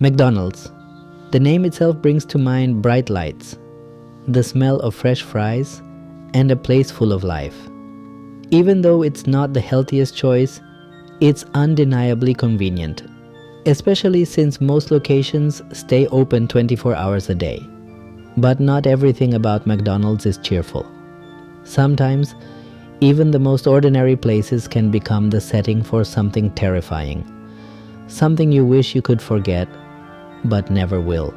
McDonald's. The name itself brings to mind bright lights, the smell of fresh fries, and a place full of life. Even though it's not the healthiest choice, it's undeniably convenient, especially since most locations stay open 24 hours a day. But not everything about McDonald's is cheerful. Sometimes, even the most ordinary places can become the setting for something terrifying. Something you wish you could forget, but never will.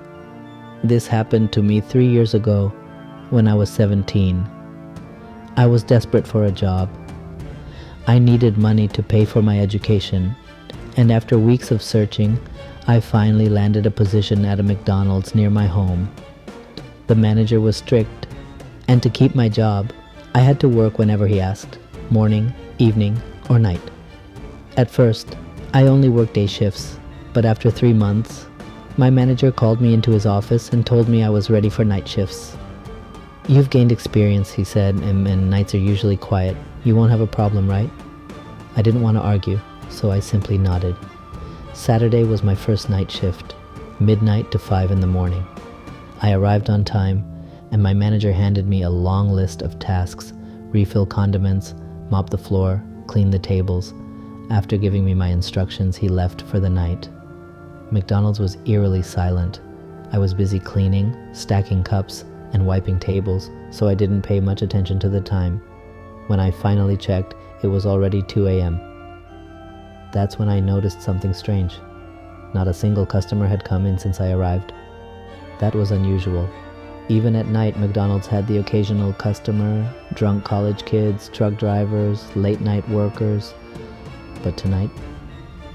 This happened to me 3 years ago when I was 17. I was desperate for a job. I needed money to pay for my education, and after weeks of searching, I finally landed a position at a McDonald's near my home. The manager was strict, and to keep my job, I had to work whenever he asked, morning, evening, or night. At first, I only worked day shifts, but after 3 months, my manager called me into his office and told me I was ready for night shifts. "You've gained experience," he said, and nights are usually quiet. "You won't have a problem, right?" I didn't want to argue, so I simply nodded. Saturday was my first night shift, midnight to 5 in the morning. I arrived on time, and my manager handed me a long list of tasks: refill condiments, mop the floor, clean the tables. After giving me my instructions, he left for the night. McDonald's was eerily silent. I was busy cleaning, stacking cups, and wiping tables, so I didn't pay much attention to the time. When I finally checked, it was already 2 a.m. That's when I noticed something strange. Not a single customer had come in since I arrived. That was unusual. Even at night, McDonald's had the occasional customer, drunk college kids, truck drivers, late-night workers. But tonight,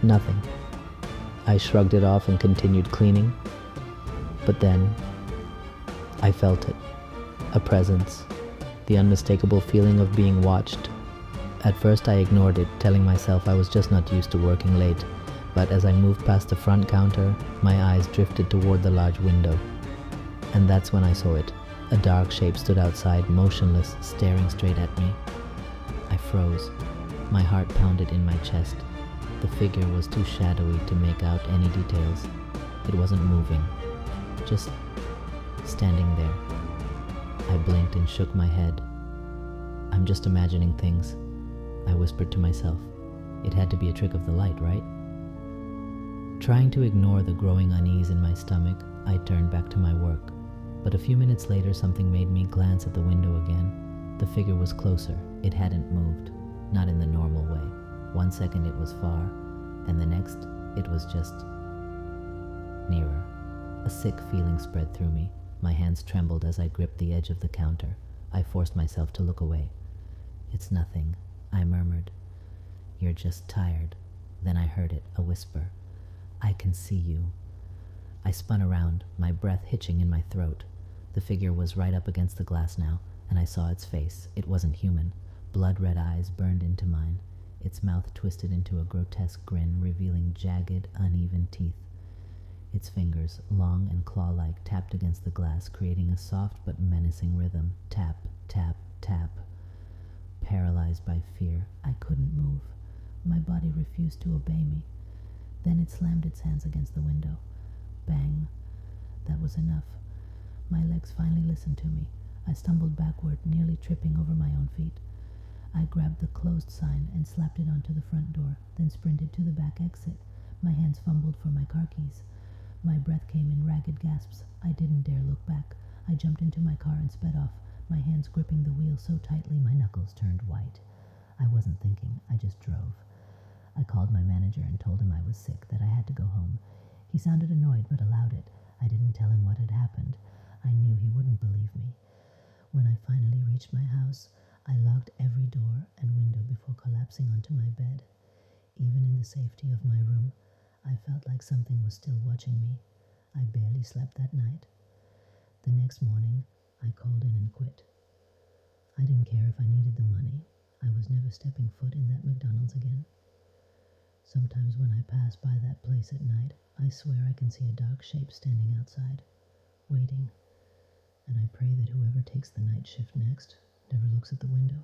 nothing. I shrugged it off and continued cleaning. But then, I felt it. A presence. The unmistakable feeling of being watched. At first I ignored it, telling myself I was just not used to working late. But as I moved past the front counter, my eyes drifted toward the large window. And that's when I saw it. A dark shape stood outside, motionless, staring straight at me. I froze. My heart pounded in my chest. The figure was too shadowy to make out any details. It wasn't moving, just standing there. I blinked and shook my head. "I'm just imagining things," I whispered to myself. It had to be a trick of the light, right? Trying to ignore the growing unease in my stomach, I turned back to my work. But a few minutes later, something made me glance at the window again. The figure was closer. It hadn't moved, not in the normal way. 1 second it was far, and the next it was just nearer. A sick feeling spread through me. My hands trembled as I gripped the edge of the counter. I forced myself to look away. "It's nothing," I murmured. "You're just tired." Then I heard it, a whisper. "I can see you." I spun around, my breath hitching in my throat. The figure was right up against the glass now, and I saw its face. It wasn't human. Blood-red eyes burned into mine. Its mouth twisted into a grotesque grin, revealing jagged, uneven teeth. Its fingers, long and claw-like, tapped against the glass, creating a soft but menacing rhythm. Tap, tap, tap. Paralyzed by fear, I couldn't move. My body refused to obey me. Then it slammed its hands against the window. Bang. That was enough. My legs finally listened to me. I stumbled backward, nearly tripping over my own feet. I grabbed the closed sign and slapped it onto the front door, then sprinted to the back exit. My hands fumbled for my car keys. My breath came in ragged gasps. I didn't dare look back. I jumped into my car and sped off, my hands gripping the wheel so tightly my knuckles turned white. I wasn't thinking, I just drove. I called my manager and told him I was sick, that I had to go home. He sounded annoyed but allowed it. I didn't tell him what had happened. I knew he wouldn't believe me. When I finally reached my house, I locked every door and window before collapsing onto my bed. Even in the safety of my room, I felt like something was still watching me. I barely slept that night. The next morning, I called in and quit. I didn't care if I needed the money. I was never stepping foot in that McDonald's again. Sometimes when I pass by that place at night, I swear I can see a dark shape standing outside, waiting. And I pray that whoever takes the night shift next never looks at the window.